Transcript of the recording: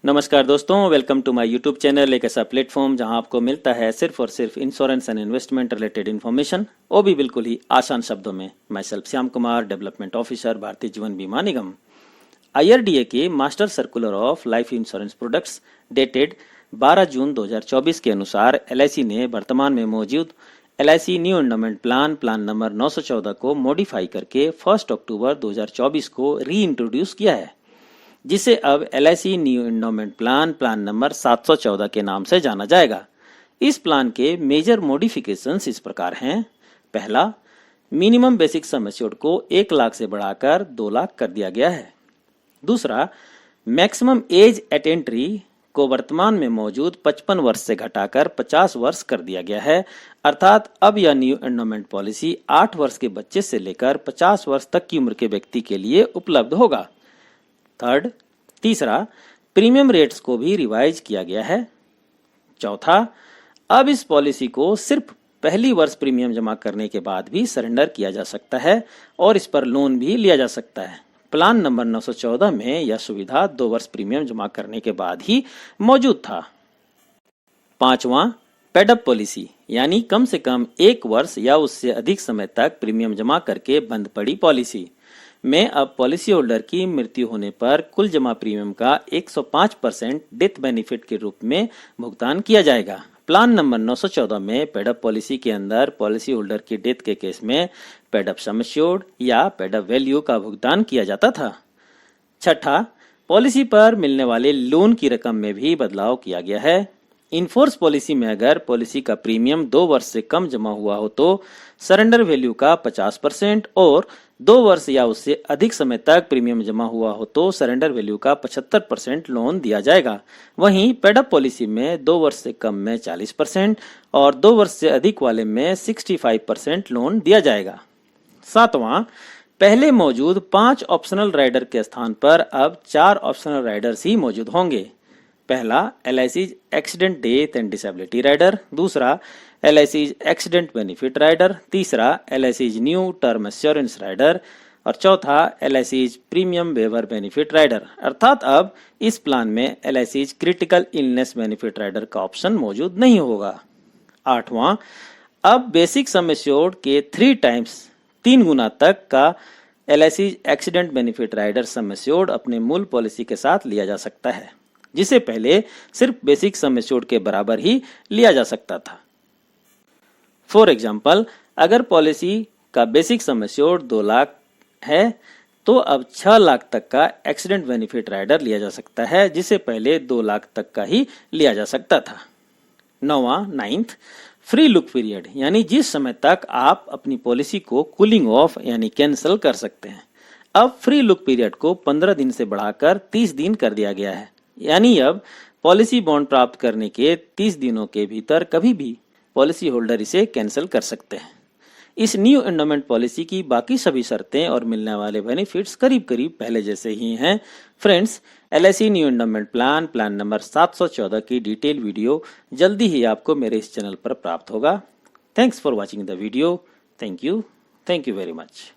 नमस्कार दोस्तों, welcome to my YouTube channel. एक ऐसा प्लेटफॉर्म जहां आपको मिलता है सिर्फ और सिर्फ insurance and investment related information, वो भी बिल्कुल ही आसान शब्दों में। मैं self Shyam Kumar, development officer, Bharatiya Jeevan बीमा निगम। IRDA के master circular of life insurance products dated 12 जून 2024 के अनुसार LIC ने वर्तमान में मौजूद LIC new endowment plan number 914 को मॉडिफाई करके 1 अक्टूबर 2024 को री इंट्रोड्यूस किया है, जिसे अब LIC new endowment plan number 714 के नाम से जाना जाएगा। इस प्लान के मेजर मॉडिफिकेशंस इस प्रकार हैं। पहला, मिनिमम बेसिक सम एश्योर्ड को 1 लाख से बढ़ाकर 2 लाख कर दिया गया है। दूसरा, मैक्सिमम एज एट एंट्री को वर्तमान में मौजूद 55 वर्ष से घटाकर 50 वर्ष कर दिया गया है, अर्थात अब यह न्यू एंडोमेंट पॉलिसी 8 वर्ष के बच्चे से लेकर 50 वर्ष तक की उम्र के व्यक्ति के लिए उपलब्ध होगा। तीसरा, प्रीमियम रेट्स को भी रिवाइज किया गया है। चौथा, अब इस पॉलिसी को सिर्फ पहली वर्ष प्रीमियम जमा करने के बाद भी सरेंडर किया जा सकता है और इस पर लोन भी लिया जा सकता है। प्लान नंबर 914 में यह सुविधा 2 वर्ष प्रीमियम जमा करने के बाद ही मौजूद था। पांचवा, पेडअप पॉलिसी, यानी कम से कम 1 वर्ष या उससे अधिक समय तक प्रीमियम जमा करके बंद पड़ी पॉलिसी में अब पॉलिसी होल्डर की मृत्यु होने पर कुल जमा प्रीमियम का 105% डेथ बेनिफिट के रूप में भुगतान किया जाएगा। प्लान नंबर 914 में पेडअप पॉलिसी के अंदर पॉलिसी होल्डर की डेथ के केस में पेडअप सम एश्योर्ड या पेडअप वैल्यू का भुगतान किया जाता था। छठा, पॉलिसी पर मिलने वाले लोन की रकम में भी बदलाव किया गया है। इनफोर्स पॉलिसी में अगर पॉलिसी का प्रीमियम 2 वर्ष से कम जमा हुआ हो तो सरेंडर वैल्यू का 50% और 2 वर्ष या उससे अधिक समय तक प्रीमियम जमा हुआ हो तो सरेंडर वैल्यू का 75% लोन दिया जाएगा। वहीं पेडअप पॉलिसी में 2 वर्ष से कम में 40% और 2 वर्ष से अधिक वाले में 65% लोन दिया जाएगा। सातवां, पहले मौजूद 5 ऑप्शनल राइडर के स्थान पर अब 4 ऑप्शनल राइडर्स ही मौजूद होंगे। पहला, LIC accident death and disability rider. दूसरा, LIC एक्सीडेंट बेनिफिट राइडर। तीसरा, LIC new term assurance rider. और चौथा, LIC premium waiver benefit rider. अर्थात अब इस प्लान में LIC critical illness benefit rider का ऑप्शन मौजूद नहीं होगा। आठवां, अब बेसिक सम एश्योर्ड के 3 गुना तक का LIC accident benefit rider sum assured अपने मूल पॉलिसी के साथ लिया जा सकता है, जिसे पहले सिर्फ बेसिक सम एश्योर्ड के बराबर ही लिया जा सकता था। फॉर एग्जाम्पल, अगर पॉलिसी का बेसिक सम एश्योर्ड 2 लाख है तो अब 6 लाख तक का एक्सीडेंट बेनिफिट राइडर लिया जा सकता है, जिसे पहले 2 लाख तक का ही लिया जा सकता था। नाइन्थ, फ्री लुक पीरियड, यानी जिस समय तक आप अपनी पॉलिसी को कूलिंग ऑफ यानी कैंसिल कर सकते हैं। अब फ्री लुक पीरियड को 15 दिन से बढ़ाकर 30 दिन कर दिया गया है, यानी अब पॉलिसी बॉन्ड प्राप्त करने के 30 दिनों के भीतर कभी भी पॉलिसी होल्डर इसे कैंसिल कर सकते हैं। इस न्यू एंडोमेंट पॉलिसी की बाकी सभी शर्तें और मिलने वाले बेनिफिट्स करीब करीब पहले जैसे ही हैं। Friends, LIC new endowment plan number 714 की डिटेल वीडियो जल्दी ही आपको मेरे इस चैनल पर प्राप्त होगा। Thanks for watching the video. Thank you very much.